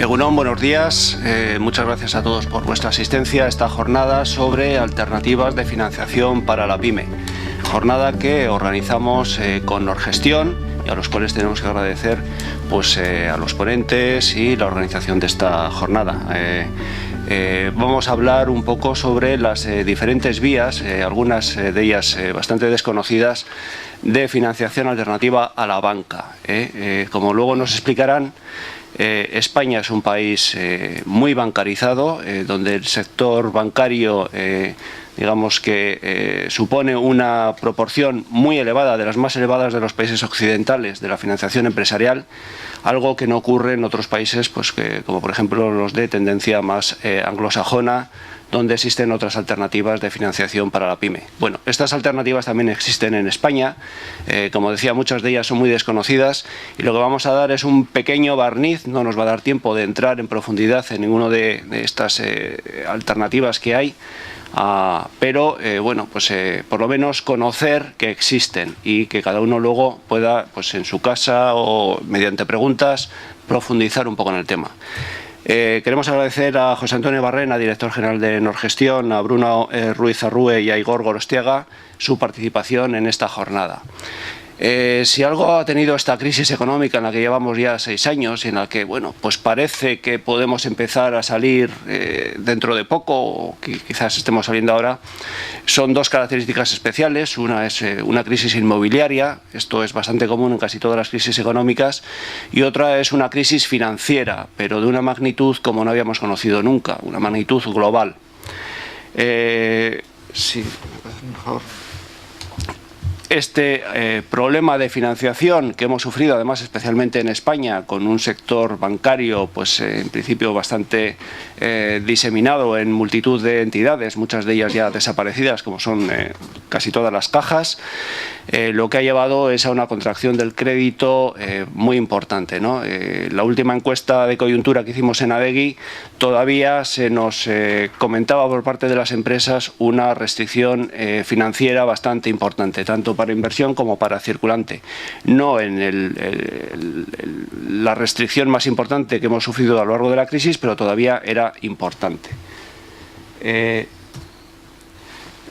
Egunon, buenos días. Muchas gracias a todos por vuestra asistencia a esta jornada sobre alternativas de financiación para la PYME. Jornada que organizamos con Norgestión y a los cuales tenemos que agradecer pues, a los ponentes y la organización de esta jornada. Vamos a hablar un poco sobre las diferentes vías, algunas de ellas bastante desconocidas, de financiación alternativa a la banca. Como luego nos explicarán, España es un país muy bancarizado, donde el sector bancario digamos que supone una proporción muy elevada, de las más elevadas de los países occidentales, de la financiación empresarial, algo que no ocurre en otros países, pues, como por ejemplo los de tendencia más anglosajona, donde existen otras alternativas de financiación para la PYME. Bueno, estas alternativas también existen en España, como decía, muchas de ellas son muy desconocidas y lo que vamos a dar es un pequeño barniz. No nos va a dar tiempo de entrar en profundidad en ninguna de estas alternativas que hay, pero bueno, pues por lo menos conocer que existen y que cada uno luego pueda, pues en su casa o mediante preguntas, profundizar un poco en el tema. Queremos agradecer a José Antonio Barrena, director general de Norgestión, a Bruno Ruiz Arrue y a Igor Gorostiaga su participación en esta jornada. Si algo ha tenido esta crisis económica en la que llevamos ya 6 años, en la que bueno, pues parece que podemos empezar a salir dentro de poco, o que quizás estemos saliendo ahora, son dos características especiales. Una es una crisis inmobiliaria, esto es bastante común en casi todas las crisis económicas, y otra es una crisis financiera, pero de una magnitud como no habíamos conocido nunca, una magnitud global. Sí, por favor. Este problema de financiación que hemos sufrido, además especialmente en España, con un sector bancario pues en principio bastante diseminado en multitud de entidades, muchas de ellas ya desaparecidas, como son casi todas las cajas, lo que ha llevado es a una contracción del crédito muy importante, ¿no? La última encuesta de coyuntura que hicimos en Adegi todavía se nos comentaba por parte de las empresas una restricción financiera bastante importante, tanto para inversión como para circulante. No en la restricción más importante que hemos sufrido a lo largo de la crisis, pero todavía era importante.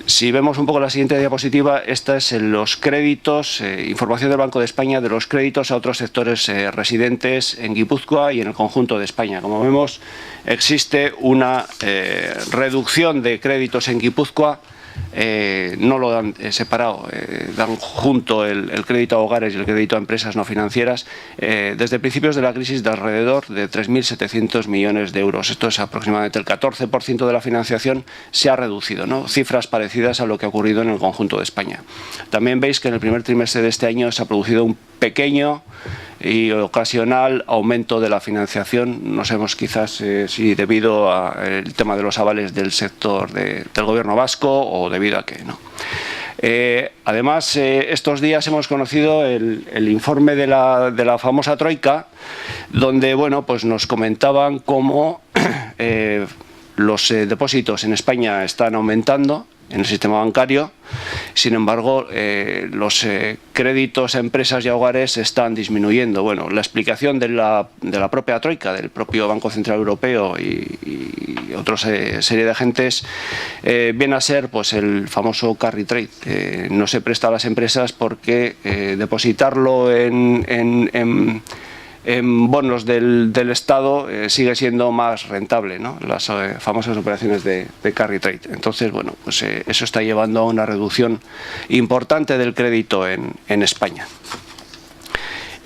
Si vemos un poco la siguiente diapositiva, esta es los créditos, información del Banco de España de los créditos a otros sectores residentes en Guipúzcoa y en el conjunto de España. Como vemos, existe una reducción de créditos en Guipúzcoa. No lo dan separado, dan junto el crédito a hogares y el crédito a empresas no financieras desde principios de la crisis de alrededor de 3.700 millones de euros. Esto es aproximadamente el 14% de la financiación se ha reducido, ¿no? Cifras parecidas a lo que ha ocurrido en el conjunto de España. También veis que en el primer trimestre de este año se ha producido un pequeño y ocasional aumento de la financiación, no sabemos quizás si debido al tema de los avales del sector del gobierno vasco o debido a qué, ¿no? Además, estos días hemos conocido el informe de la famosa Troika, donde bueno, pues nos comentaban cómo los depósitos en España están aumentando en el sistema bancario. Sin embargo, los créditos a empresas y a hogares están disminuyendo. Bueno, la explicación de la propia Troika, del propio Banco Central Europeo y otra serie de agentes, viene a ser pues el famoso carry trade. No se presta a las empresas porque depositarlo en bonos del Estado sigue siendo más rentable, ¿no? Las famosas operaciones de carry trade. Entonces, bueno, pues eso está llevando a una reducción importante del crédito en España.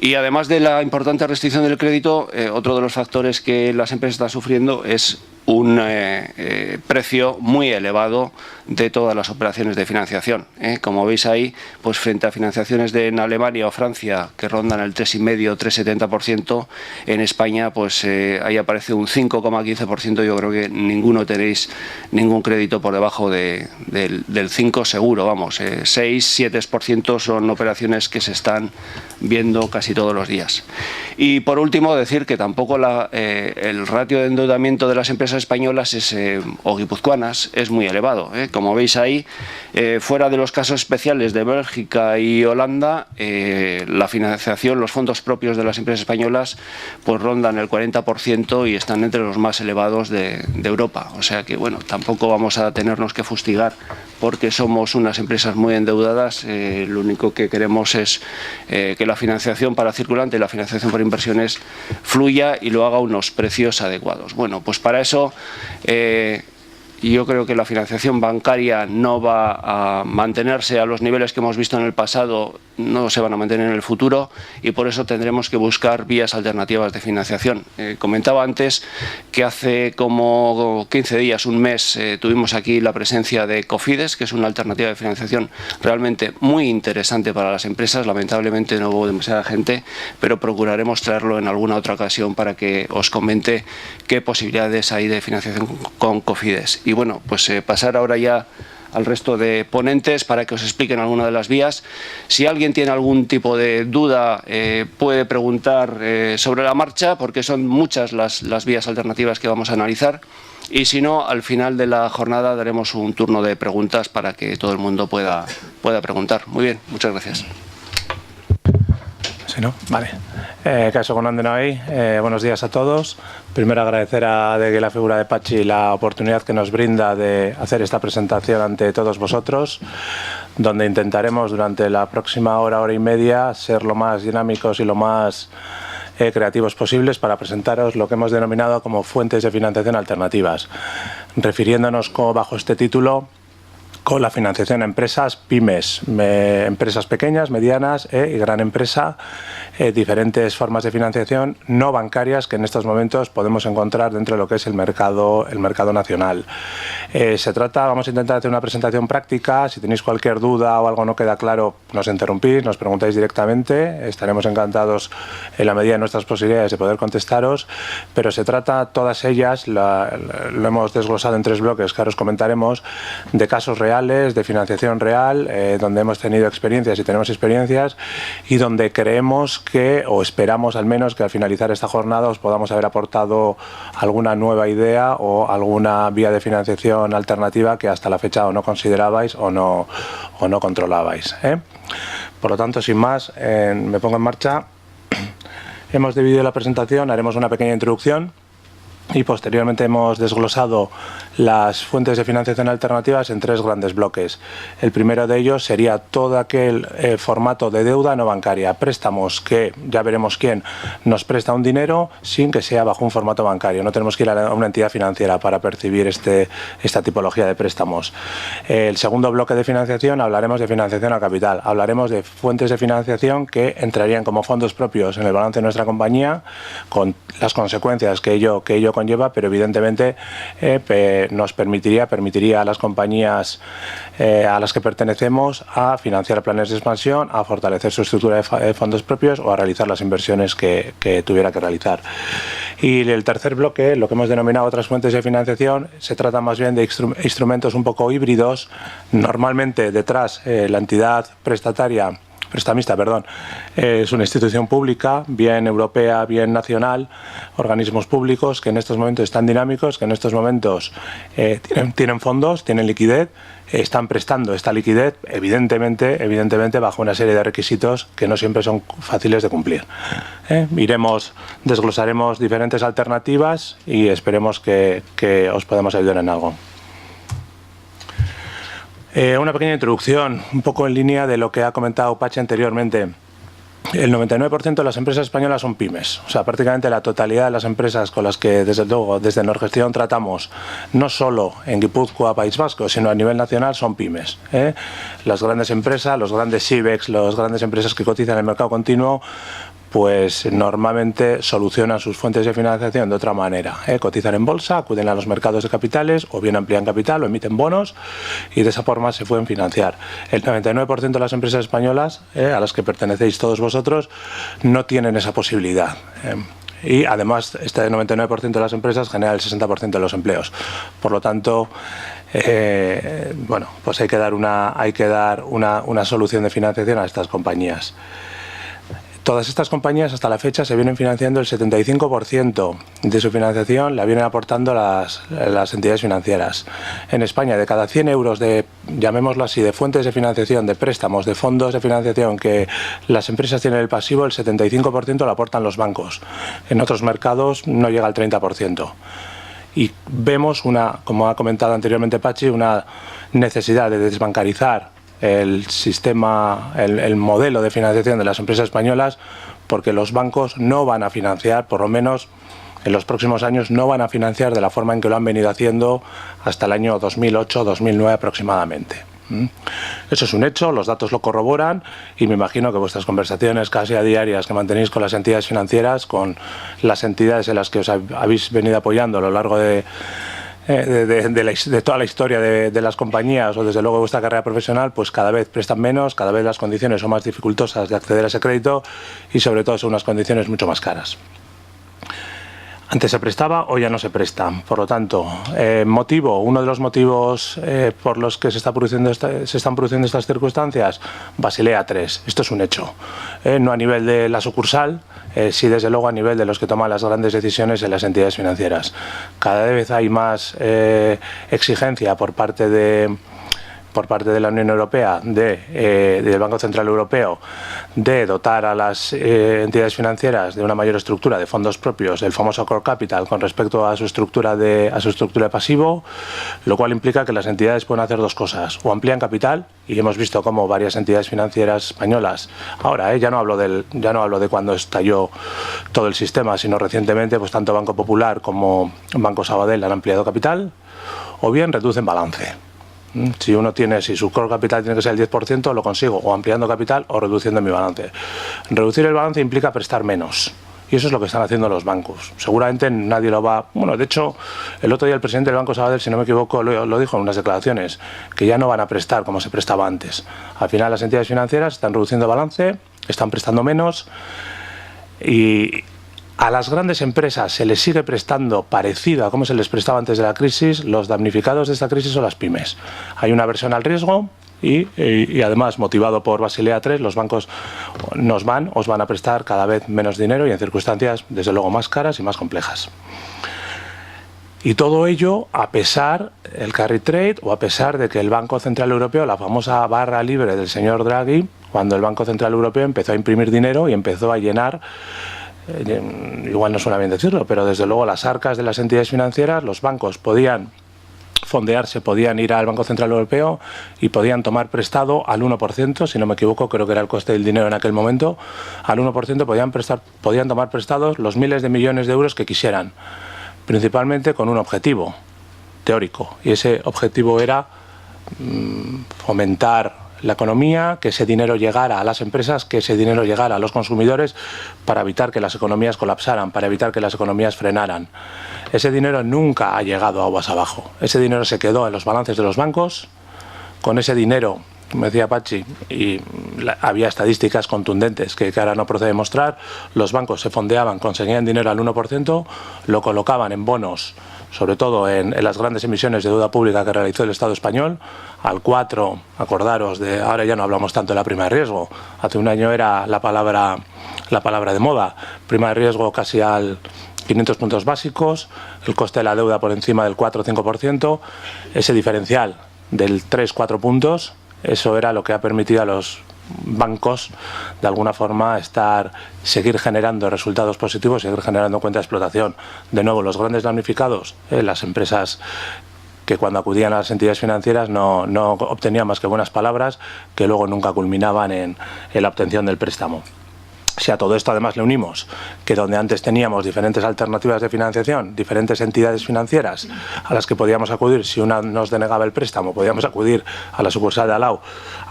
Y además de la importante restricción del crédito, otro de los factores que las empresas están sufriendo es un precio muy elevado de todas las operaciones de financiación. Como veis ahí, pues frente a financiaciones en Alemania o Francia que rondan el 3,5, 3,70%, en España pues ahí aparece un 5,15%. Yo creo que ninguno tenéis ningún crédito por debajo del 5 seguro, vamos, 6, 7% son operaciones que se están viendo casi todos los días. Y por último decir que tampoco el ratio de endeudamiento de las empresas empresas españolas o guipuzcoanas es muy elevado. Como veis ahí, fuera de los casos especiales de Bélgica y Holanda, la financiación, los fondos propios de las empresas españolas pues rondan el 40% y están entre los más elevados de Europa. O sea que, bueno, tampoco vamos a tenernos que fustigar porque somos unas empresas muy endeudadas. Lo único que queremos es que la financiación para circulante y la financiación por inversiones fluya y lo haga a unos precios adecuados. Bueno, pues para eso yo creo que la financiación bancaria no va a mantenerse a los niveles que hemos visto en el pasado, no se van a mantener en el futuro y por eso tendremos que buscar vías alternativas de financiación. Comentaba antes que hace como 15 días, un mes, tuvimos aquí la presencia de Cofides, que es una alternativa de financiación realmente muy interesante para las empresas. Lamentablemente no hubo demasiada gente, pero procuraremos traerlo en alguna otra ocasión para que os comente qué posibilidades hay de financiación con Cofides. Y bueno, pues pasar ahora ya al resto de ponentes para que os expliquen alguna de las vías. Si alguien tiene algún tipo de duda, puede preguntar sobre la marcha, porque son muchas las vías alternativas que vamos a analizar. Y si no, al final de la jornada daremos un turno de preguntas para que todo el mundo pueda preguntar. Muy bien, muchas gracias. Sí, ¿no? Vale. Kaixo Gonandenoi, buenos días a todos. Primero agradecer de la figura de Patxi la oportunidad que nos brinda de hacer esta presentación ante todos vosotros, donde intentaremos durante la próxima hora y media ser lo más dinámicos y lo más creativos posibles para presentaros lo que hemos denominado como fuentes de financiación alternativas, refiriéndonos bajo este título con la financiación a empresas pymes, empresas pequeñas, medianas y gran empresa, diferentes formas de financiación no bancarias que en estos momentos podemos encontrar dentro de lo que es el mercado nacional. Vamos a intentar hacer una presentación práctica. Si tenéis cualquier duda o algo no queda claro, nos interrumpís, nos preguntáis directamente. Estaremos encantados en la medida de nuestras posibilidades de poder contestaros, pero se trata, todas ellas, lo hemos desglosado en 3 bloques que ahora os comentaremos, de casos reales, de financiación real, donde hemos tenido experiencias y tenemos experiencias y donde creemos o esperamos al menos que al finalizar esta jornada os podamos haber aportado alguna nueva idea o alguna vía de financiación alternativa que hasta la fecha o no considerabais o no controlabais. Por lo tanto, sin más, me pongo en marcha. Hemos dividido la presentación, haremos una pequeña introducción y posteriormente hemos desglosado las fuentes de financiación alternativas en 3 grandes bloques. El primero de ellos sería todo aquel formato de deuda no bancaria, préstamos que ya veremos quién nos presta un dinero sin que sea bajo un formato bancario. No tenemos que ir a una entidad financiera para percibir esta tipología de préstamos. El segundo bloque de financiación hablaremos de financiación al capital. Hablaremos de fuentes de financiación que entrarían como fondos propios en el balance de nuestra compañía, con las consecuencias que ello conlleva, pero evidentemente nos permitiría a las compañías a las que pertenecemos a financiar planes de expansión, a fortalecer su estructura de fondos propios o a realizar las inversiones que tuviera que realizar. Y el tercer bloque, lo que hemos denominado otras fuentes de financiación, se trata más bien de instrumentos un poco híbridos. Normalmente detrás la entidad prestamista, es una institución pública, bien europea, bien nacional, organismos públicos que en estos momentos están dinámicos, que en estos momentos tienen fondos, tienen liquidez, están prestando esta liquidez, evidentemente bajo una serie de requisitos que no siempre son fáciles de cumplir. Desglosaremos diferentes alternativas y esperemos que os podamos ayudar en algo. Una pequeña introducción, un poco en línea de lo que ha comentado Patxi anteriormente. El 99% de las empresas españolas son pymes. O sea, prácticamente la totalidad de las empresas con las que, desde luego, desde Norgestión tratamos, no solo en Guipúzcoa, País Vasco, sino a nivel nacional, son pymes. Las grandes empresas, los grandes IBEX, las grandes empresas que cotizan en el mercado continuo, pues normalmente solucionan sus fuentes de financiación de otra manera. Cotizan en bolsa, acuden a los mercados de capitales o bien amplían capital o emiten bonos y de esa forma se pueden financiar. El 99% de las empresas españolas, a las que pertenecéis todos vosotros, no tienen esa posibilidad. Y además este 99% de las empresas genera el 60% de los empleos. Por lo tanto, pues hay que dar una solución de financiación a estas compañías. Todas estas compañías hasta la fecha se vienen financiando el 75% de su financiación, la vienen aportando las entidades financieras. En España, de cada 100 euros de, llamémoslo así, de fuentes de financiación, de préstamos, de fondos de financiación que las empresas tienen el pasivo, el 75% lo aportan los bancos. En otros mercados no llega al 30%. Y vemos como ha comentado anteriormente Patxi, una necesidad de desbancarizar el sistema, el modelo de financiación de las empresas españolas, porque los bancos no van a financiar, por lo menos en los próximos años, no van a financiar de la forma en que lo han venido haciendo hasta el año 2008-2009 aproximadamente. Eso es un hecho, los datos lo corroboran y me imagino que vuestras conversaciones casi a diarias que mantenéis con las entidades financieras, con las entidades en las que os habéis venido apoyando a lo largo de toda la historia de las compañías o desde luego de vuestra carrera profesional, pues cada vez prestan menos, cada vez las condiciones son más dificultosas de acceder a ese crédito y sobre todo son unas condiciones mucho más caras. Antes se prestaba, hoy ya no se presta. Por lo tanto, uno de los motivos por los que se están produciendo estas circunstancias, Basilea III. Esto es un hecho. No a nivel de la sucursal, sí desde luego a nivel de los que toman las grandes decisiones en las entidades financieras. Cada vez hay más exigencia por parte de la Unión Europea, del Banco Central Europeo, de dotar a las entidades financieras de una mayor estructura de fondos propios, el famoso core capital, con respecto a su estructura de pasivo, lo cual implica que las entidades pueden hacer dos cosas: o amplían capital, y hemos visto cómo varias entidades financieras españolas, ahora ya no hablo de cuando estalló todo el sistema, sino recientemente, pues tanto Banco Popular como Banco Sabadell han ampliado capital, o bien reducen balance. Si su core capital tiene que ser el 10%, lo consigo o ampliando capital o reduciendo mi balance. Reducir el balance implica prestar menos. Y eso es lo que están haciendo los bancos. Seguramente nadie lo va... Bueno, de hecho, el otro día el presidente del Banco Sabadell, si no me equivoco, lo dijo en unas declaraciones, que ya no van a prestar como se prestaba antes. Al final las entidades financieras están reduciendo balance, están prestando menos y... A las grandes empresas se les sigue prestando parecido a cómo se les prestaba antes de la crisis. Los damnificados de esta crisis son las pymes. Hay una aversión al riesgo y además, motivado por Basilea III, los bancos os van a prestar cada vez menos dinero y en circunstancias, desde luego, más caras y más complejas. Y todo ello a pesar del carry trade o a pesar de que el Banco Central Europeo, la famosa barra libre del señor Draghi, cuando el Banco Central Europeo empezó a imprimir dinero y empezó a llenar... igual no suena bien decirlo, pero desde luego las arcas de las entidades financieras, los bancos podían fondearse, podían ir al Banco Central Europeo y podían tomar prestado al 1%, si no me equivoco, creo que era el coste del dinero en aquel momento, al 1% podían tomar prestados los miles de millones de euros que quisieran, principalmente con un objetivo teórico, y ese objetivo era fomentar la economía, que ese dinero llegara a las empresas, que ese dinero llegara a los consumidores para evitar que las economías colapsaran, para evitar que las economías frenaran. Ese dinero nunca ha llegado aguas abajo. Ese dinero se quedó en los balances de los bancos. Con ese dinero, como decía Patxi, y había estadísticas contundentes que ahora no procede mostrar, los bancos se fondeaban, conseguían dinero al 1%, lo colocaban en bonos, sobre todo en las grandes emisiones de deuda pública que realizó el Estado español, al 4, acordaros, ahora ya no hablamos tanto de la prima de riesgo, hace un año era la palabra de moda, prima de riesgo casi al 500 puntos básicos, el coste de la deuda por encima del 4 o 5%, ese diferencial del 3-4 puntos, eso era lo que ha permitido a los bancos de alguna forma seguir generando resultados positivos, seguir generando cuenta de explotación. De nuevo, los grandes damnificados, las empresas que cuando acudían a las entidades financieras no obtenían más que buenas palabras que luego nunca culminaban en la obtención del préstamo. Si a todo esto además le unimos que donde antes teníamos diferentes alternativas de financiación, diferentes entidades financieras a las que podíamos acudir, si una nos denegaba el préstamo, podíamos acudir a la sucursal de al lado.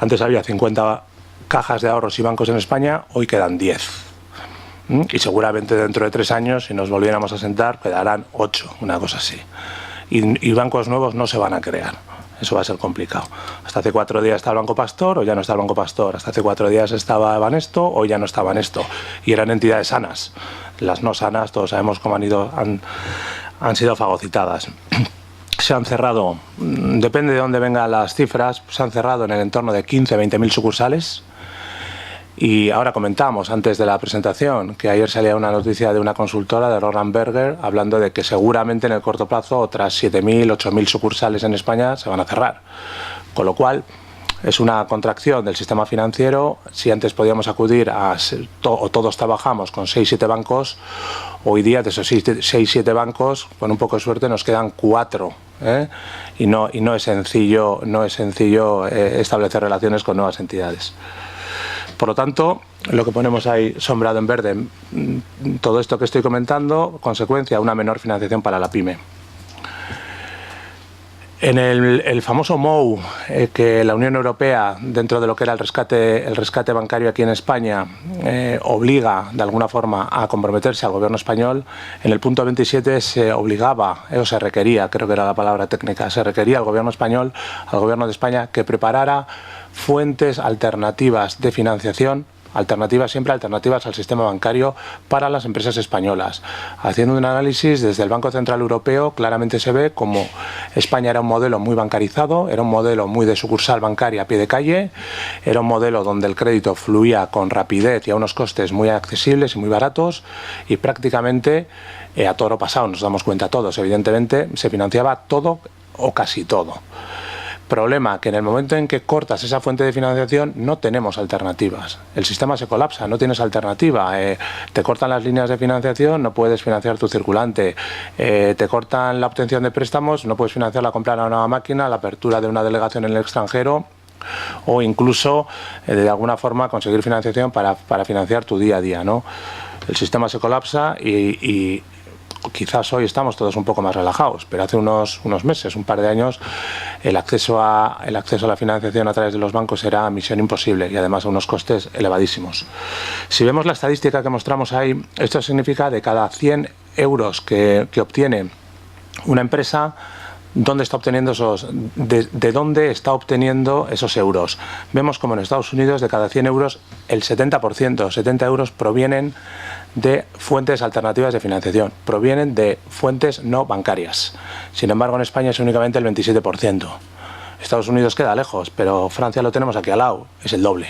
Antes había 50 cajas de ahorros y bancos en España, hoy quedan 10. Y seguramente dentro de 3 años, si nos volviéramos a sentar, quedarán 8, una cosa así. Y bancos nuevos no se van a crear. Eso va a ser complicado. Hasta hace 4 días está el Banco Pastor, o ya no está el Banco Pastor. Hasta hace 4 días estaba Banesto, o ya no está Banesto. Y eran entidades sanas. Las no sanas, todos sabemos cómo han sido fagocitadas. Se han cerrado, depende de dónde vengan las cifras, se han cerrado en el entorno de 15-20.000 sucursales. Y ahora comentamos, antes de la presentación, que ayer salía una noticia de una consultora, de Roland Berger, hablando de que seguramente en el corto plazo otras 7.000, 8.000 sucursales en España se van a cerrar. Con lo cual, es una contracción del sistema financiero. Si antes podíamos acudir a, o todos trabajamos con 6-7 bancos, hoy día de esos 6-7 bancos, con un poco de suerte nos quedan 4. Y no es sencillo, establecer relaciones con nuevas entidades. Por lo tanto, lo que ponemos ahí sombreado en verde, todo esto que estoy comentando, consecuencia, una menor financiación para la PYME. En el famoso MOU que la Unión Europea, dentro de lo que era el rescate bancario aquí en España, obliga de alguna forma a comprometerse al gobierno español, en el punto 27 se obligaba, o se requería, creo que era la palabra técnica, se requería al gobierno español, al gobierno de España, que preparara fuentes alternativas de financiación, siempre alternativas al sistema bancario para las empresas españolas. Haciendo un análisis desde el Banco Central Europeo, claramente se ve como España era un modelo muy bancarizado, era un modelo muy de sucursal bancaria a pie de calle, era un modelo donde el crédito fluía con rapidez y a unos costes muy accesibles y muy baratos, y prácticamente a toro pasado, nos damos cuenta todos, evidentemente se financiaba todo o casi todo. Problema que en el momento en que cortas esa fuente de financiación no tenemos alternativas. El sistema se colapsa, no tienes alternativa. Te cortan las líneas de financiación, no puedes financiar tu circulante. Te cortan la obtención de préstamos, no puedes financiar la compra de una nueva máquina, la apertura de una delegación en el extranjero, o incluso de alguna forma conseguir financiación para financiar tu día a día, ¿no? El sistema se colapsa y quizás hoy estamos todos un poco más relajados, pero hace unos meses, un par de años, el acceso a la financiación a través de los bancos era misión imposible y además a unos costes elevadísimos. Si vemos la estadística que mostramos ahí, esto significa de cada 100 euros que obtiene una empresa, ¿dónde está obteniendo de dónde está obteniendo esos euros? Vemos como en Estados Unidos de cada 100 euros el 70%, 70 euros provienen de fuentes alternativas de financiación, provienen de fuentes no bancarias. Sin embargo, en España es únicamente el 27%. Estados Unidos queda lejos, pero Francia lo tenemos aquí al lado, es el doble.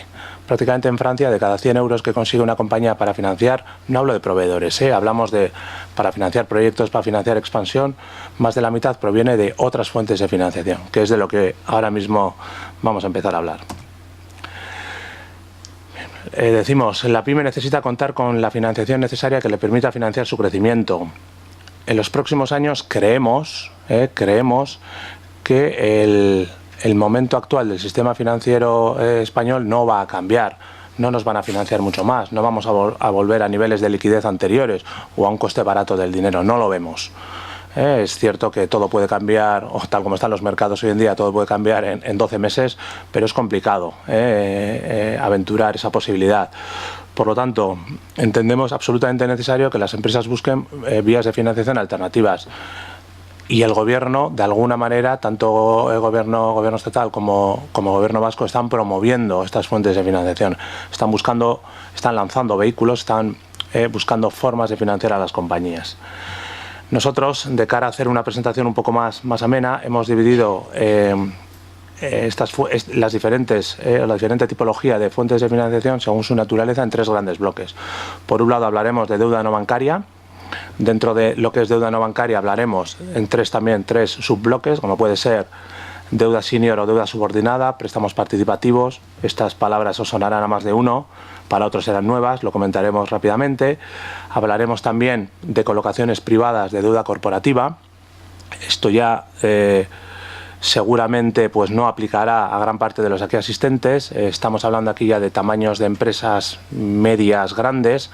Prácticamente en Francia, de cada 100 euros que consigue una compañía para financiar, no hablo de proveedores, hablamos de para financiar proyectos, para financiar expansión, más de la mitad proviene de otras fuentes de financiación, que es de lo que ahora mismo vamos a empezar a hablar. Decimos, la PYME necesita contar con la financiación necesaria que le permita financiar su crecimiento. En los próximos años creemos que el momento actual del sistema financiero español no va a cambiar. No nos van a financiar mucho más, no vamos a volver a niveles de liquidez anteriores o a un coste barato del dinero, no lo vemos. Es cierto que todo puede cambiar, o tal como están los mercados hoy en día, todo puede cambiar en 12 meses, pero es complicado aventurar esa posibilidad. Por lo tanto, entendemos absolutamente necesario que las empresas busquen vías de financiación alternativas. Y el gobierno, de alguna manera, tanto el gobierno estatal como gobierno vasco, están promoviendo estas fuentes de financiación. Están lanzando vehículos, están buscando formas de financiar a las compañías. Nosotros, de cara a hacer una presentación un poco más amena, hemos dividido la diferente tipología de fuentes de financiación según su naturaleza en 3 grandes bloques. Por un lado hablaremos de deuda no bancaria. Dentro de lo que es deuda no bancaria hablaremos en 3 subbloques, como puede ser deuda senior o deuda subordinada, préstamos participativos. Estas palabras os sonarán a más de uno, para otros serán nuevas, lo comentaremos rápidamente. Hablaremos también de colocaciones privadas de deuda corporativa. Esto ya seguramente pues no aplicará a gran parte de los aquí asistentes. Estamos hablando aquí ya de tamaños de empresas medias, grandes.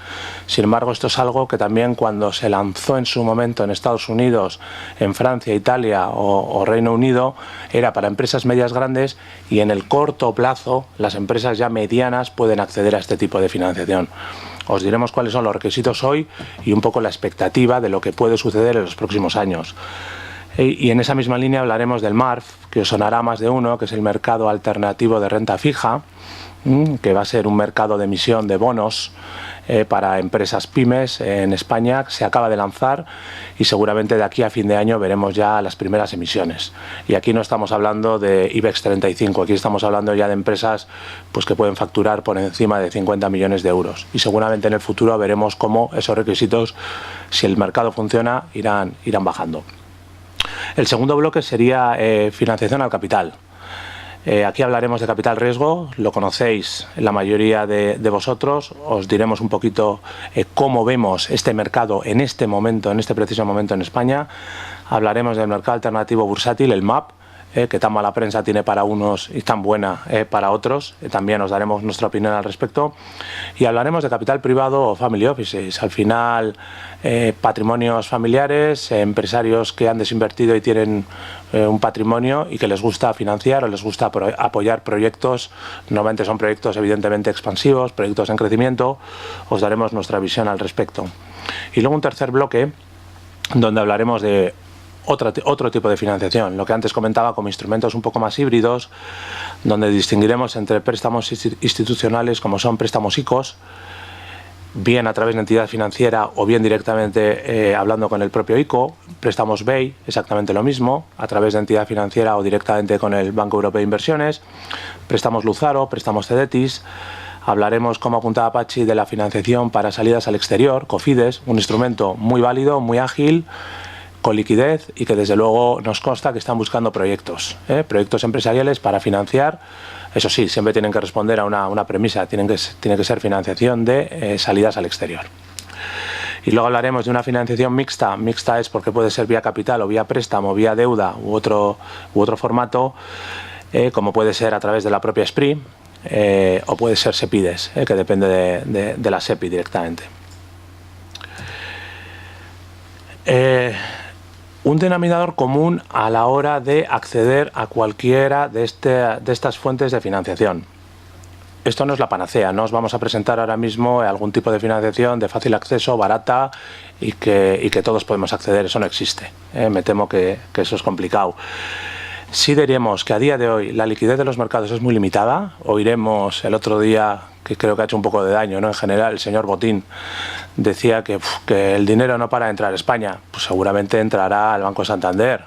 Sin embargo, esto es algo que también cuando se lanzó en su momento en Estados Unidos, en Francia, Italia o Reino Unido, era para empresas medias grandes, y en el corto plazo las empresas ya medianas pueden acceder a este tipo de financiación. Os diremos cuáles son los requisitos hoy y un poco la expectativa de lo que puede suceder en los próximos años. Y en esa misma línea hablaremos del MARF, que os sonará más de uno, que es el mercado alternativo de renta fija, que va a ser un mercado de emisión de bonos para empresas pymes en España. Se acaba de lanzar y seguramente de aquí a fin de año veremos ya las primeras emisiones. Y aquí no estamos hablando de IBEX 35, aquí estamos hablando ya de empresas pues, que pueden facturar por encima de 50 millones de euros. Y seguramente en el futuro veremos cómo esos requisitos, si el mercado funciona, irán bajando. El segundo bloque sería financiación al capital. Aquí hablaremos de capital riesgo, lo conocéis la mayoría de vosotros, os diremos un poquito cómo vemos este mercado en este momento, en este preciso momento en España. Hablaremos del mercado alternativo bursátil, el MAP, que tan mala prensa tiene para unos y tan buena para otros. También os daremos nuestra opinión al respecto. Y hablaremos de capital privado o family offices. Al final, patrimonios familiares, empresarios que han desinvertido y tienen un patrimonio y que les gusta financiar o les gusta apoyar proyectos. Normalmente son proyectos evidentemente expansivos, proyectos en crecimiento. Os daremos nuestra visión al respecto. Y luego un tercer bloque donde hablaremos de otro tipo de financiación, lo que antes comentaba, como instrumentos un poco más híbridos, donde distinguiremos entre préstamos institucionales como son préstamos ICOs, bien a través de entidad financiera o bien directamente hablando con el propio ICO, préstamos BEI, exactamente lo mismo, a través de entidad financiera o directamente con el Banco Europeo de Inversiones, préstamos Luzaro, préstamos Cedetis. Hablaremos, como apuntaba Pachi, de la financiación para salidas al exterior, COFIDES, un instrumento muy válido, muy ágil, con liquidez y que desde luego nos consta que están buscando proyectos empresariales para financiar. Eso sí, siempre tienen que responder a una premisa, tiene que ser financiación de salidas al exterior. Y luego hablaremos de una financiación mixta. Mixta es porque puede ser vía capital o vía préstamo, vía deuda u otro formato, como puede ser a través de la propia SPRI o puede ser SEPIDES, que depende de la SEPI directamente. Un denominador común a la hora de acceder a cualquiera de estas fuentes de financiación. Esto no es la panacea, no os vamos a presentar ahora mismo algún tipo de financiación de fácil acceso, barata y que todos podemos acceder, eso no existe. Me temo que eso es complicado. Sí diremos que a día de hoy la liquidez de los mercados es muy limitada. Oiremos el otro día, que creo que ha hecho un poco de daño, ¿no? En general, el señor Botín decía que el dinero no para de entrar a España. Pues seguramente entrará al Banco Santander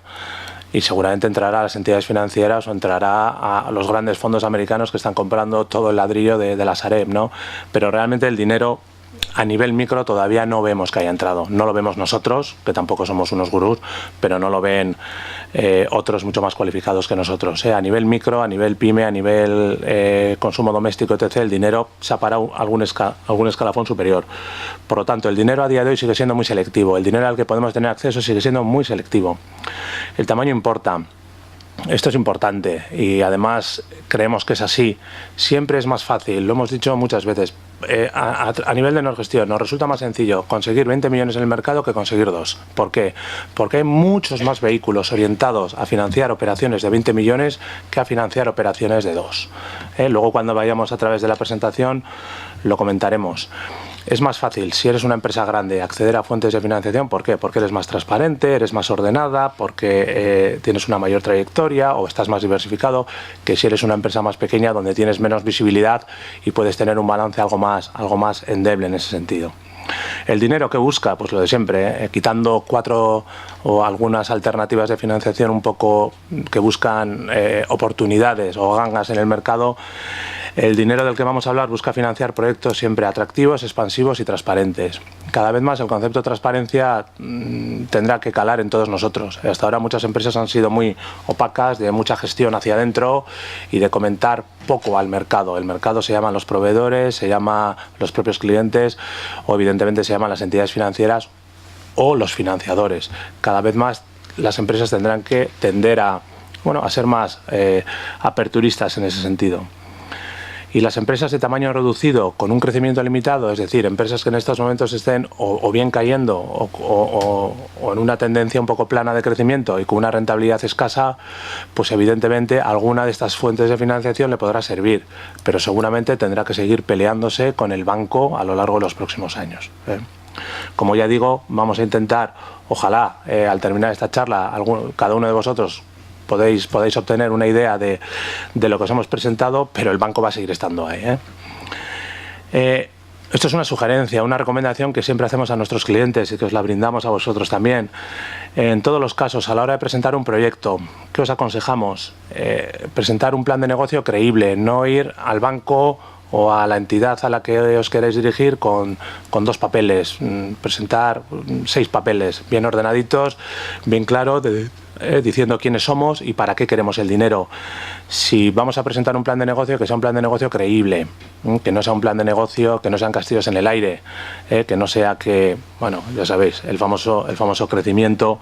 y seguramente entrará a las entidades financieras o entrará a los grandes fondos americanos que están comprando todo el ladrillo de la Sareb, ¿no? Pero realmente el dinero a nivel micro todavía no vemos que haya entrado. No lo vemos nosotros, que tampoco somos unos gurús, pero no lo ven otros mucho más cualificados que nosotros. A nivel micro, a nivel pyme, a nivel consumo doméstico, etc., el dinero se ha parado algún escalafón superior. Por lo tanto, el dinero a día de hoy sigue siendo muy selectivo. El dinero al que podemos tener acceso sigue siendo muy selectivo. El tamaño importa. Esto es importante y además creemos que es así. Siempre es más fácil, lo hemos dicho muchas veces, a nivel de gestión nos resulta más sencillo conseguir 20 millones en el mercado que conseguir 2. ¿Por qué? Porque hay muchos más vehículos orientados a financiar operaciones de 20 millones que a financiar operaciones de 2. Luego cuando vayamos a través de la presentación lo comentaremos. Es más fácil, si eres una empresa grande, acceder a fuentes de financiación. ¿Por qué? Porque eres más transparente, eres más ordenada, porque tienes una mayor trayectoria o estás más diversificado, que si eres una empresa más pequeña donde tienes menos visibilidad y puedes tener un balance algo más endeble en ese sentido. El dinero que busca, pues lo de siempre, quitando 4 o algunas alternativas de financiación un poco que buscan oportunidades o gangas en el mercado. El dinero del que vamos a hablar busca financiar proyectos siempre atractivos, expansivos y transparentes. Cada vez más el concepto de transparencia tendrá que calar en todos nosotros. Hasta ahora muchas empresas han sido muy opacas, de mucha gestión hacia adentro y de comentar poco al mercado. El mercado se llaman los proveedores, se llama los propios clientes o evidentemente se llaman las entidades financieras o los financiadores. Cada vez más las empresas tendrán que tender a ser más aperturistas en ese sentido. Y las empresas de tamaño reducido con un crecimiento limitado, es decir, empresas que en estos momentos estén o bien cayendo o en una tendencia un poco plana de crecimiento y con una rentabilidad escasa, pues evidentemente alguna de estas fuentes de financiación le podrá servir, pero seguramente tendrá que seguir peleándose con el banco a lo largo de los próximos años. Como ya digo, vamos a intentar, ojalá al terminar esta charla, cada uno de vosotros podéis obtener una idea de lo que os hemos presentado, pero el banco va a seguir estando ahí. Esto es una sugerencia, una recomendación que siempre hacemos a nuestros clientes y que os la brindamos a vosotros también. En todos los casos, a la hora de presentar un proyecto, ¿qué os aconsejamos? Presentar un plan de negocio creíble, no ir al banco o a la entidad a la que os queréis dirigir con 2 papeles, presentar 6 papeles bien ordenaditos, bien claro, diciendo quiénes somos y para qué queremos el dinero. Si vamos a presentar un plan de negocio, que sea un plan de negocio creíble, que no sea un plan de negocio, que no sean castillos en el aire, que no sea que, bueno, ya sabéis, el famoso crecimiento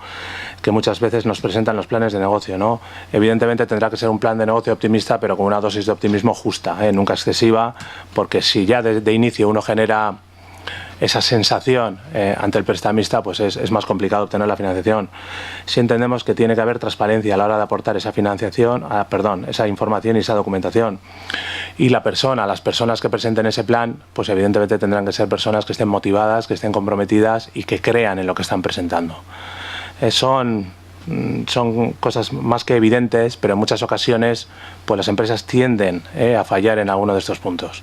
que muchas veces nos presentan los planes de negocio, ¿no? Evidentemente tendrá que ser un plan de negocio optimista, pero con una dosis de optimismo justa, nunca excesiva, porque si ya de inicio uno genera esa sensación ante el prestamista, pues es más complicado obtener la financiación. Si entendemos que tiene que haber transparencia a la hora de aportar esa financiación, esa información y esa documentación. Y las personas que presenten ese plan, pues evidentemente tendrán que ser personas que estén motivadas, que estén comprometidas y que crean en lo que están presentando. Son cosas más que evidentes, pero en muchas ocasiones pues las empresas tienden a fallar en alguno de estos puntos.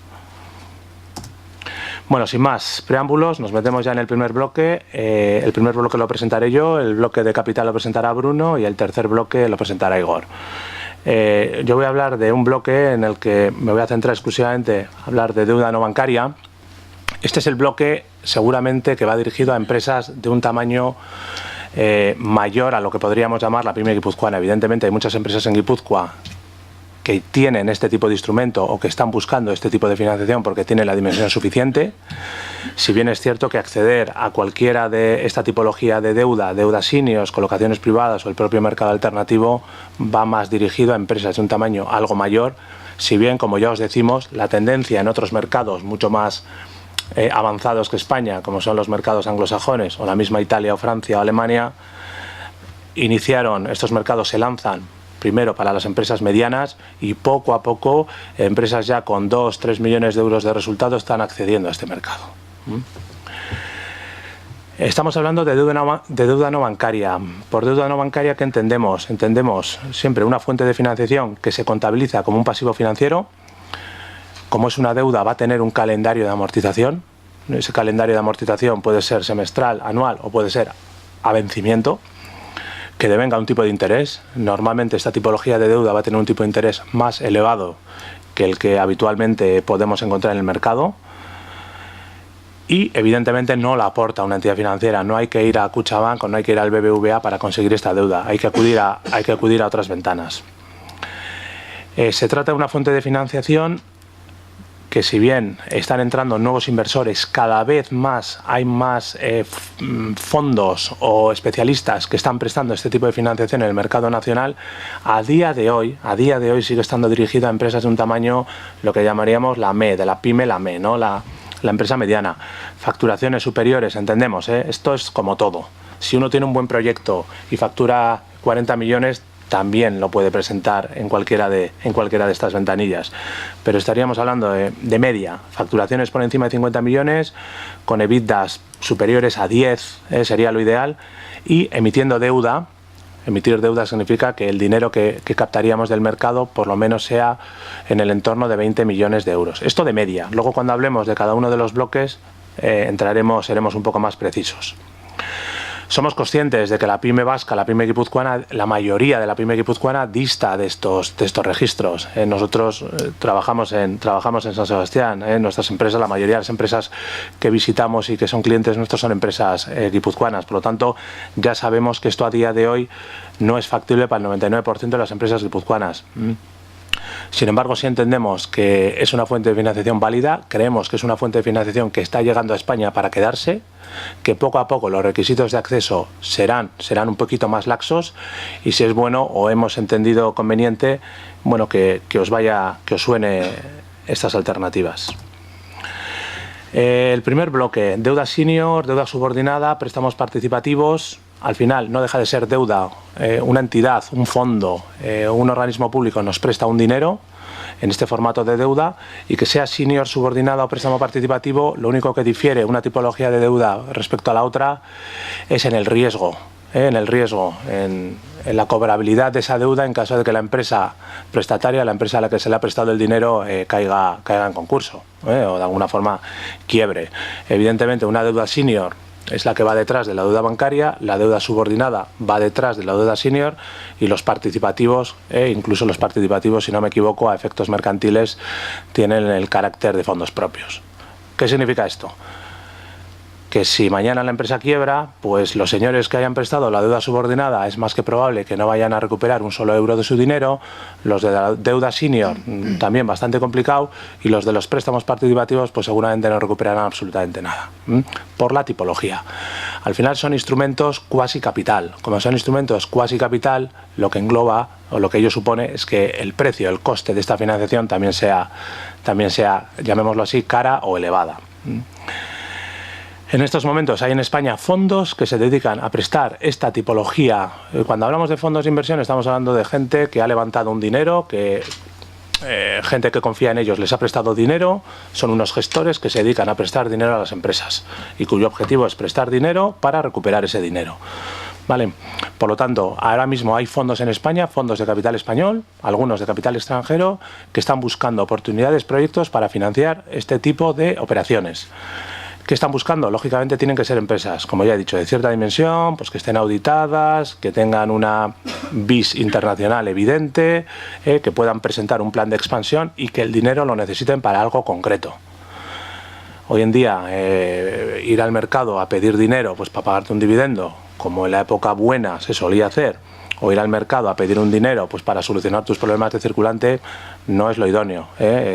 Bueno, sin más preámbulos, nos metemos ya en el primer bloque. El primer bloque lo presentaré yo, el bloque de capital lo presentará Bruno y el tercer bloque lo presentará Igor. Yo voy a hablar de un bloque en el que me voy a centrar exclusivamente a hablar de deuda no bancaria. Este es el bloque seguramente que va dirigido a empresas de un tamaño mayor a lo que podríamos llamar la pyme guipuzcoana. Evidentemente hay muchas empresas en Guipúzcoa que tienen este tipo de instrumento o que están buscando este tipo de financiación porque tienen la dimensión suficiente. Si bien es cierto que acceder a cualquiera de esta tipología de deuda seniors, colocaciones privadas o el propio mercado alternativo, va más dirigido a empresas de un tamaño algo mayor, si bien, como ya os decimos, la tendencia en otros mercados mucho más avanzados que España, como son los mercados anglosajones o la misma Italia o Francia o Alemania, estos mercados se lanzan primero para las empresas medianas y poco a poco empresas ya con 2-3 millones de euros de resultado están accediendo a este mercado. Estamos hablando de deuda no bancaria. Por deuda no bancaria, ¿qué entendemos? Entendemos siempre una fuente de financiación que se contabiliza como un pasivo financiero. Como es una deuda, va a tener un calendario de amortización. Ese calendario de amortización puede ser semestral, anual o puede ser a vencimiento, que devenga un tipo de interés. Normalmente esta tipología de deuda va a tener un tipo de interés más elevado que el que habitualmente podemos encontrar en el mercado y evidentemente no la aporta una entidad financiera. No hay que ir a Kutxabank o no hay que ir al BBVA para conseguir esta deuda, hay que acudir a otras ventanas. Se trata de una fuente de financiación que, si bien están entrando nuevos inversores, cada vez más hay más fondos o especialistas que están prestando este tipo de financiación en el mercado nacional. A día de hoy sigue estando dirigido a empresas de un tamaño, lo que llamaríamos la ME, de la pyme, la ME, ¿no? La empresa mediana. Facturaciones superiores, entendemos, esto es como todo. Si uno tiene un buen proyecto y factura 40 millones, también lo puede presentar en cualquiera de estas ventanillas. Pero estaríamos hablando de media, facturaciones por encima de 50 millones, con EBITDAs superiores a 10, sería lo ideal, y emitiendo deuda. Emitir deuda significa que el dinero que captaríamos del mercado por lo menos sea en el entorno de 20 millones de euros. Esto de media. Luego, cuando hablemos de cada uno de los bloques, seremos un poco más precisos. Somos conscientes de que la pyme vasca, la pyme guipuzcoana, la mayoría de la pyme guipuzcoana dista de estos registros. Nosotros trabajamos en San Sebastián. Nuestras empresas, la mayoría de las empresas que visitamos y que son clientes nuestros son empresas guipuzcoanas. Por lo tanto, ya sabemos que esto a día de hoy no es factible para el 99% de las empresas guipuzcoanas. Sin embargo, si entendemos que es una fuente de financiación válida, creemos que es una fuente de financiación que está llegando a España para quedarse, que poco a poco los requisitos de acceso serán un poquito más laxos y, si es bueno o hemos entendido conveniente, bueno, que os suene estas alternativas. El primer bloque, deuda senior, deuda subordinada, préstamos participativos. Al final no deja de ser deuda. Una entidad, un fondo, un organismo público nos presta un dinero en este formato de deuda, y que sea senior, subordinada o préstamo participativo, lo único que difiere una tipología de deuda respecto a la otra es en el riesgo. en el riesgo, en la cobrabilidad de esa deuda en caso de que la empresa prestataria, la empresa a la que se le ha prestado el dinero, caiga en concurso, o de alguna forma quiebre. Evidentemente, una deuda senior es la que va detrás de la deuda bancaria, la deuda subordinada va detrás de la deuda senior y los participativos, incluso los participativos, si no me equivoco, a efectos mercantiles, tienen el carácter de fondos propios. ¿Qué significa esto? Que si mañana la empresa quiebra, pues los señores que hayan prestado la deuda subordinada es más que probable que no vayan a recuperar un solo euro de su dinero, los de la deuda senior también bastante complicado, y los de los préstamos participativos pues seguramente no recuperarán absolutamente nada, por la tipología. Al final son instrumentos cuasi capital. Como son instrumentos cuasi capital, lo que engloba o lo que ello supone es que el precio, el coste de esta financiación también sea, llamémoslo así, cara o elevada. En estos momentos hay en España fondos que se dedican a prestar esta tipología. Cuando hablamos de fondos de inversión estamos hablando de gente que ha levantado un dinero, gente que confía en ellos les ha prestado dinero, son unos gestores que se dedican a prestar dinero a las empresas y cuyo objetivo es prestar dinero para recuperar ese dinero. ¿Vale? Por lo tanto, ahora mismo hay fondos en España, fondos de capital español, algunos de capital extranjero, que están buscando oportunidades, proyectos para financiar este tipo de operaciones. ¿Qué están buscando? Lógicamente tienen que ser empresas, como ya he dicho, de cierta dimensión, pues que estén auditadas, que tengan una vis internacional evidente, que puedan presentar un plan de expansión y que el dinero lo necesiten para algo concreto. Hoy en día, ir al mercado a pedir dinero pues para pagarte un dividendo, como en la época buena se solía hacer, o ir al mercado a pedir un dinero pues para solucionar tus problemas de circulante, no es lo idóneo.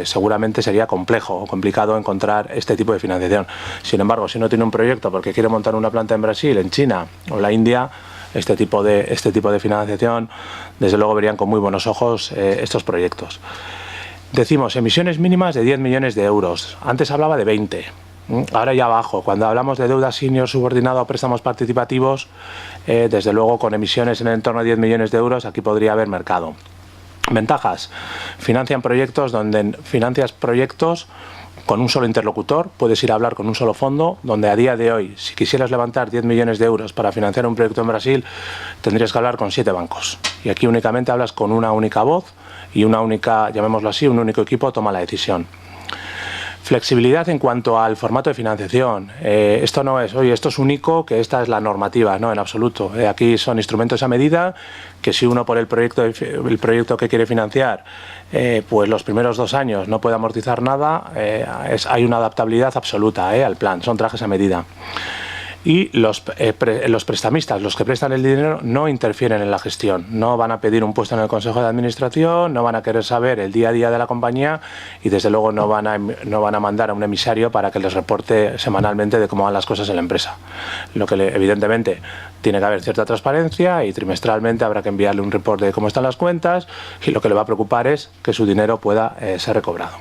Seguramente sería complejo o complicado encontrar este tipo de financiación. Sin embargo, si uno tiene un proyecto porque quiere montar una planta en Brasil, en China o en la India, este tipo de financiación, desde luego verían con muy buenos ojos estos proyectos. Decimos emisiones mínimas de 10 millones de euros. Antes hablaba de 20. Ahora ya abajo, cuando hablamos de deuda senior subordinada o préstamos participativos, desde luego con emisiones en el entorno de 10 millones de euros, aquí podría haber mercado. Ventajas: financias proyectos con un solo interlocutor, puedes ir a hablar con un solo fondo, donde a día de hoy, si quisieras levantar 10 millones de euros para financiar un proyecto en Brasil, tendrías que hablar con 7 bancos. Y aquí únicamente hablas con una única voz y una única, llamémoslo así, un único equipo toma la decisión. Flexibilidad en cuanto al formato de financiación. Esto no es, oye, esto es único, que esta es la normativa, no, en absoluto. Aquí son instrumentos a medida, que si uno por el proyecto que quiere financiar, pues los primeros 2 años no puede amortizar nada, hay una adaptabilidad absoluta al plan, son trajes a medida. Y los prestamistas, los que prestan el dinero, no interfieren en la gestión, no van a pedir un puesto en el Consejo de Administración, no van a querer saber el día a día de la compañía y desde luego no van a mandar a un emisario para que les reporte semanalmente de cómo van las cosas en la empresa. Lo que evidentemente tiene que haber cierta transparencia y trimestralmente habrá que enviarle un reporte de cómo están las cuentas y lo que le va a preocupar es que su dinero pueda ser recobrado.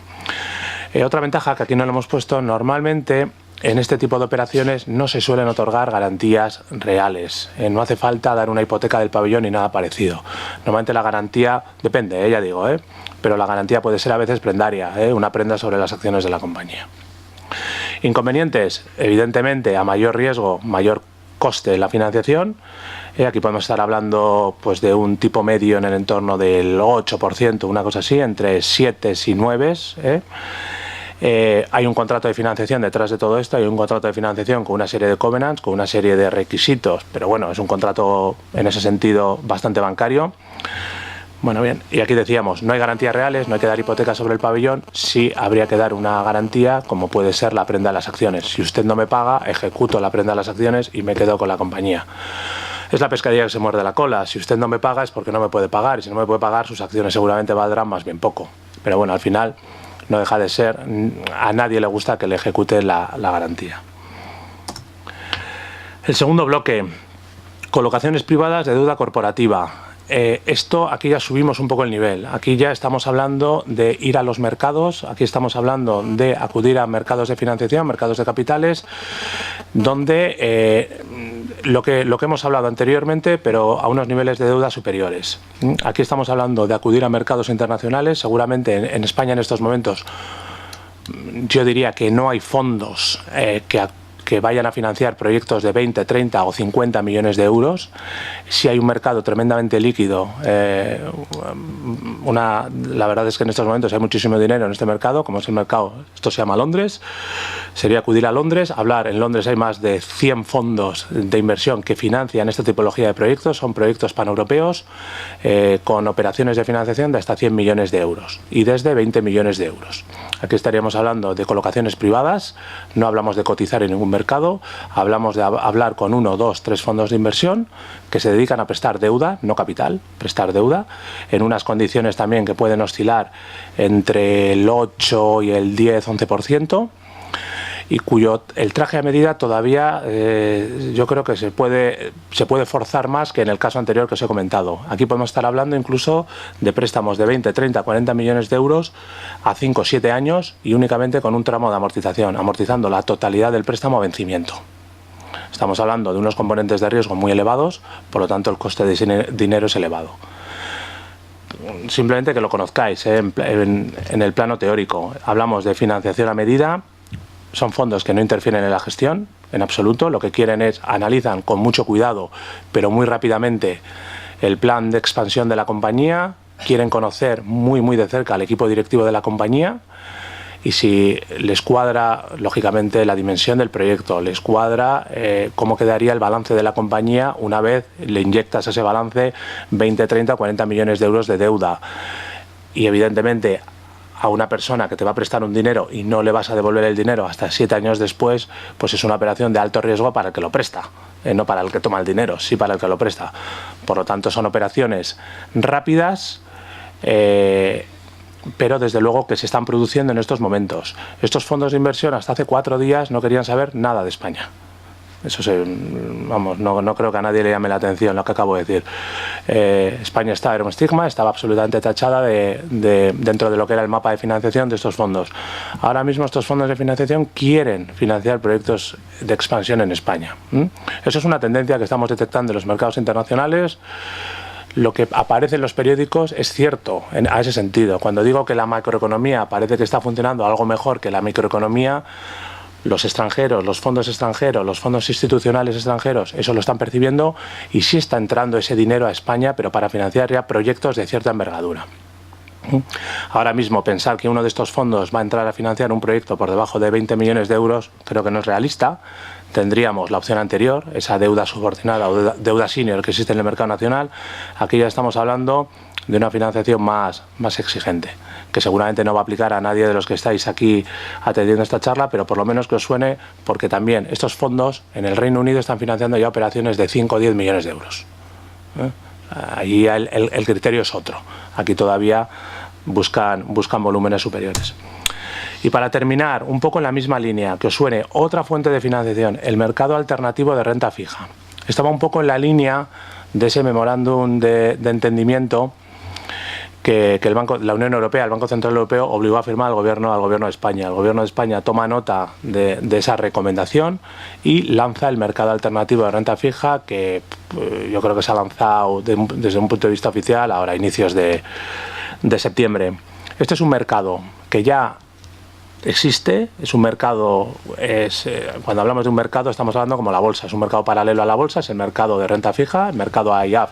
Otra ventaja que aquí no le hemos puesto: normalmente en este tipo de operaciones no se suelen otorgar garantías reales. No hace falta dar una hipoteca del pabellón ni nada parecido. Normalmente la garantía, depende, ya digo, pero la garantía puede ser a veces prendaria, una prenda sobre las acciones de la compañía. Inconvenientes: evidentemente, a mayor riesgo, mayor coste en la financiación. Aquí podemos estar hablando pues de un tipo medio en el entorno del 8%, una cosa así, entre 7 y 9. Hay un contrato de financiación detrás de todo esto, hay un contrato de financiación con una serie de covenants, con una serie de requisitos, pero bueno, es un contrato en ese sentido bastante bancario. Bueno, bien, y aquí decíamos, no hay garantías reales, no hay que dar hipoteca sobre el pabellón, sí habría que dar una garantía, como puede ser la prenda de las acciones. Si usted no me paga, ejecuto la prenda de las acciones y me quedo con la compañía. Es la pescadilla que se muerde la cola. Si usted no me paga es porque no me puede pagar, y si no me puede pagar, sus acciones seguramente valdrán más bien poco. Pero bueno, al final no deja de ser, a nadie le gusta que le ejecute la garantía. El segundo bloque: colocaciones privadas de deuda corporativa. Esto, aquí ya subimos un poco el nivel. Aquí ya estamos hablando de ir a los mercados, aquí estamos hablando de acudir a mercados de financiación, mercados de capitales, donde lo que hemos hablado anteriormente, pero a unos niveles de deuda superiores. Aquí estamos hablando de acudir a mercados internacionales. Seguramente en España en estos momentos yo diría que no hay fondos que que vayan a financiar proyectos de 20, 30 o 50 millones de euros. Si hay un mercado tremendamente líquido, la verdad es que en estos momentos hay muchísimo dinero en este mercado, como es el mercado, esto se llama Londres, sería acudir a Londres, hablar. En Londres hay más de 100 fondos de inversión que financian esta tipología de proyectos, son proyectos paneuropeos con operaciones de financiación de hasta 100 millones de euros y desde 20 millones de euros. Aquí estaríamos hablando de colocaciones privadas, no hablamos de cotizar en ningún mercado, hablamos de hablar con 1, 2, 3 fondos de inversión que se dedican a prestar deuda, no capital, prestar deuda, en unas condiciones también que pueden oscilar entre el 8 y el 10, 11%, y cuyo el traje a medida todavía yo creo que se puede forzar más que en el caso anterior que os he comentado. Aquí podemos estar hablando incluso de préstamos de 20, 30, 40 millones de euros a 5 o 7 años y únicamente con un tramo de amortización, amortizando la totalidad del préstamo a vencimiento. Estamos hablando de unos componentes de riesgo muy elevados, por lo tanto el coste de dinero es elevado. Simplemente que lo conozcáis en el plano teórico. Hablamos de financiación a medida. Son fondos que no interfieren en la gestión, en absoluto. Lo que quieren es, analizan con mucho cuidado, pero muy rápidamente, el plan de expansión de la compañía. Quieren conocer muy de cerca al equipo directivo de la compañía. Y si les cuadra, lógicamente, la dimensión del proyecto, les cuadra cómo quedaría el balance de la compañía una vez le inyectas ese balance 20, 30, 40 millones de euros de deuda. Y evidentemente, a una persona que te va a prestar un dinero y no le vas a devolver el dinero hasta 7 años después, pues es una operación de alto riesgo para el que lo presta, no para el que toma el dinero, sí para el que lo presta. Por lo tanto, son operaciones rápidas, pero desde luego que se están produciendo en estos momentos. Estos fondos de inversión hasta hace 4 días no querían saber nada de España. Eso vamos, no creo que a nadie le llame la atención lo que acabo de decir. España era un estigma, estaba absolutamente tachada dentro de lo que era el mapa de financiación de estos fondos. Ahora mismo estos fondos de financiación quieren financiar proyectos de expansión en España. Eso es una tendencia que estamos detectando en los mercados internacionales. Lo que aparece en los periódicos es cierto a ese sentido. Cuando digo que la macroeconomía parece que está funcionando algo mejor que la microeconomía, los extranjeros, los fondos extranjeros, los fondos institucionales extranjeros, eso lo están percibiendo y sí está entrando ese dinero a España, pero para financiar ya proyectos de cierta envergadura. Ahora mismo pensar que uno de estos fondos va a entrar a financiar un proyecto por debajo de 20 millones de euros creo que no es realista. Tendríamos la opción anterior, esa deuda subordinada o deuda senior que existe en el mercado nacional. Aquí ya estamos hablando de una financiación más exigente, que seguramente no va a aplicar a nadie de los que estáis aquí atendiendo esta charla, pero por lo menos que os suene, porque también estos fondos en el Reino Unido están financiando ya operaciones de 5 o 10 millones de euros. Allí el criterio es otro. Aquí todavía buscan volúmenes superiores. Y para terminar, un poco en la misma línea, que os suene otra fuente de financiación, el mercado alternativo de renta fija. Estaba un poco en la línea de ese memorándum de entendimiento que la Unión Europea, el Banco Central Europeo, obligó a firmar al gobierno de España. El gobierno de España toma nota de esa recomendación y lanza el mercado alternativo de renta fija, que yo creo que se ha lanzado desde un punto de vista oficial ahora a inicios de septiembre. Este es un mercado que ya existe, es un mercado, cuando hablamos de un mercado estamos hablando como la bolsa, es un mercado paralelo a la bolsa, es el mercado de renta fija. El mercado AIAF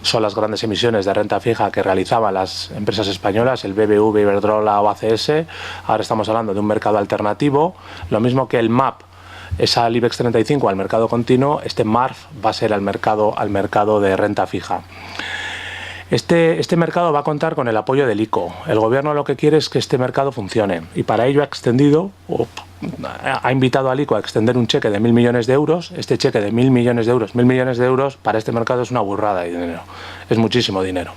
son las grandes emisiones de renta fija que realizaban las empresas españolas, el BBV, Iberdrola o ACS. Ahora estamos hablando de un mercado alternativo, lo mismo que el MAP es al IBEX 35, al mercado continuo, este MARF va a ser al mercado de renta fija. Este mercado va a contar con el apoyo del ICO. El gobierno lo que quiere es que este mercado funcione y para ello ha invitado al ICO a extender un cheque de 1.000 millones de euros. Este cheque de 1.000 millones de euros, 1.000 millones de euros para este mercado es una burrada de dinero, es muchísimo dinero.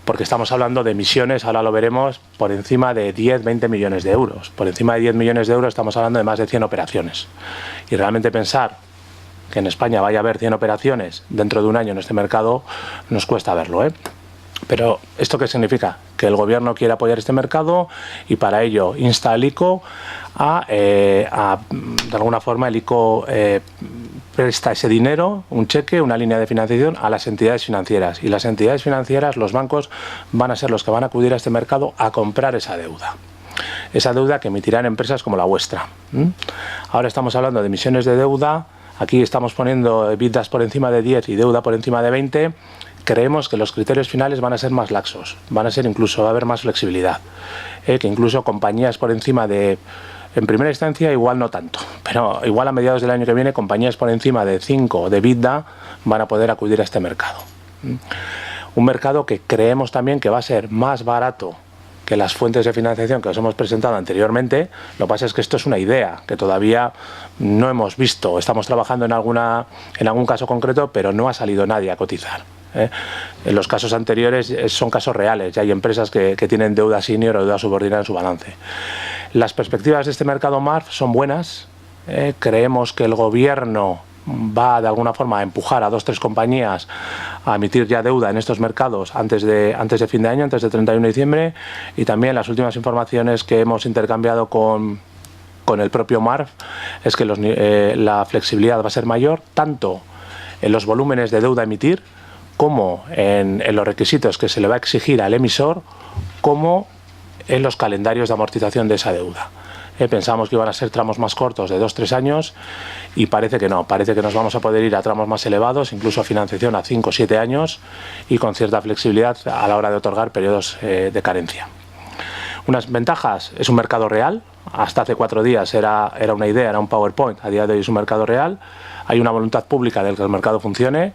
Porque estamos hablando de emisiones, ahora lo veremos, por encima de 10, 20 millones de euros. Por encima de 10 millones de euros estamos hablando de más de 100 operaciones. Y realmente pensar que en España vaya a haber 100 operaciones dentro de un año en este mercado, nos cuesta verlo, Pero ¿esto qué significa? Que el gobierno quiere apoyar este mercado y para ello insta al ICO de alguna forma el ICO presta ese dinero, un cheque, una línea de financiación a las entidades financieras. Y las entidades financieras, los bancos, van a ser los que van a acudir a este mercado a comprar esa deuda. esa deuda que emitirán empresas como la vuestra. Ahora estamos hablando de emisiones de deuda, aquí estamos poniendo EBITDAs por encima de 10 y deuda por encima de 20, creemos que los criterios finales van a ser más laxos, van a ser incluso, va a haber más flexibilidad, que incluso compañías por encima de, en primera instancia igual no tanto, pero igual a mediados del año que viene compañías por encima de 5 de EBITDA van a poder acudir a este mercado. Un mercado que creemos también que va a ser más barato que las fuentes de financiación que os hemos presentado anteriormente. Lo que pasa es que esto es una idea que todavía no hemos visto. Estamos trabajando en algún caso concreto, pero no ha salido nadie a cotizar. En los casos anteriores son casos reales, ya hay empresas que tienen deuda senior o deuda subordinada en su balance. Las perspectivas de este mercado MARF son buenas. Creemos que el gobierno va de alguna forma a empujar a 2 o 3 compañías a emitir ya deuda en estos mercados antes de fin de año, antes del 31 de diciembre, y también las últimas informaciones que hemos intercambiado con el propio MARF es que la flexibilidad va a ser mayor tanto en los volúmenes de deuda a emitir como en los requisitos que se le va a exigir al emisor, como en los calendarios de amortización de esa deuda. Pensamos que iban a ser tramos más cortos de 2 o 3 años y parece que no, parece que nos vamos a poder ir a tramos más elevados, incluso a financiación a 5 o 7 años y con cierta flexibilidad a la hora de otorgar periodos de carencia. Unas ventajas: es un mercado real. Hasta hace 4 días era una idea, era un PowerPoint. A día de hoy es un mercado real. Hay una voluntad pública de que el mercado funcione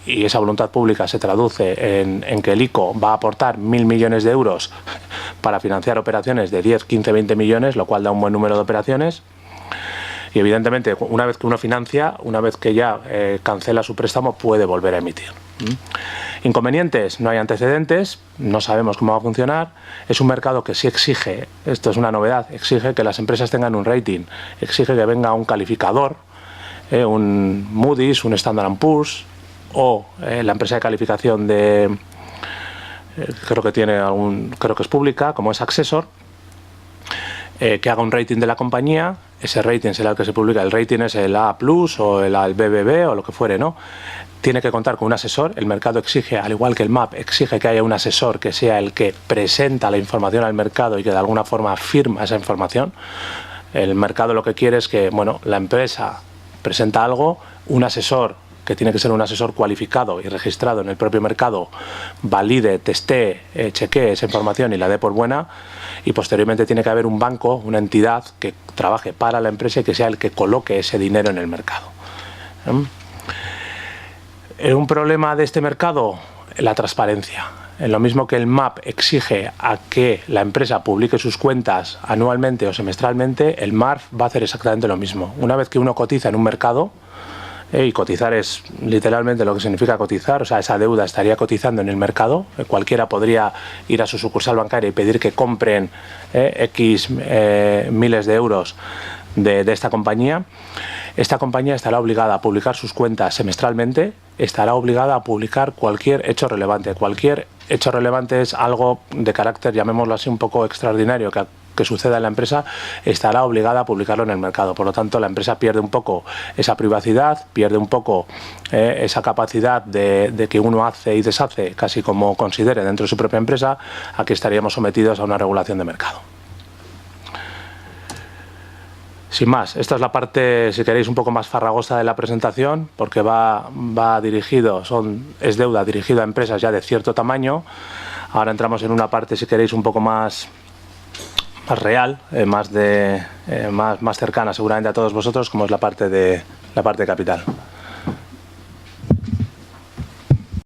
y esa voluntad pública se traduce en que el ICO va a aportar 1.000 millones de euros para financiar operaciones de 10, 15, 20 millones, lo cual da un buen número de operaciones. Y evidentemente, una vez que uno financia, una vez que ya cancela su préstamo, puede volver a emitir. Inconvenientes: no hay antecedentes, no sabemos cómo va a funcionar. Es un mercado que sí exige, esto es una novedad, exige que las empresas tengan un rating, exige que venga un calificador, un Moody's, un Standard & Poor's, o la empresa de calificación creo que es pública, como es Accessor, que haga un rating de la compañía. Ese rating será el que se publica. El rating es el A+ o el BBB o lo que fuere, ¿no? Tiene que contar con un asesor. El mercado exige, al igual que el MAP, exige que haya un asesor que sea el que presenta la información al mercado y que de alguna forma firma esa información. El mercado lo que quiere es que, bueno, la empresa presenta algo, un asesor, que tiene que ser un asesor cualificado y registrado en el propio mercado, valide, testee, chequee esa información y la dé por buena, y posteriormente tiene que haber un banco, una entidad que trabaje para la empresa y que sea el que coloque ese dinero en el mercado. Un problema de este mercado: la transparencia. En lo mismo que el MAP exige a que la empresa publique sus cuentas anualmente o semestralmente, el MARF va a hacer exactamente lo mismo. Una vez que uno cotiza en un mercado, y cotizar es literalmente lo que significa cotizar, o sea, esa deuda estaría cotizando en el mercado. Cualquiera podría ir a su sucursal bancaria y pedir que compren X miles de euros de esta compañía. Esta compañía estará obligada a publicar sus cuentas semestralmente, estará obligada a publicar cualquier hecho relevante. Cualquier hecho relevante es algo de carácter, llamémoslo así, un poco extraordinario que suceda en la empresa, estará obligada a publicarlo en el mercado. Por lo tanto, la empresa pierde un poco esa privacidad, pierde un poco esa capacidad de que uno hace y deshace casi como considere dentro de su propia empresa. Aquí estaríamos sometidos a una regulación de mercado. Sin más, esta es la parte, si queréis, un poco más farragosa de la presentación, porque va dirigido, es deuda dirigida a empresas ya de cierto tamaño. Ahora entramos en una parte, si queréis, un poco más real, más cercana seguramente a todos vosotros, como es la parte de capital.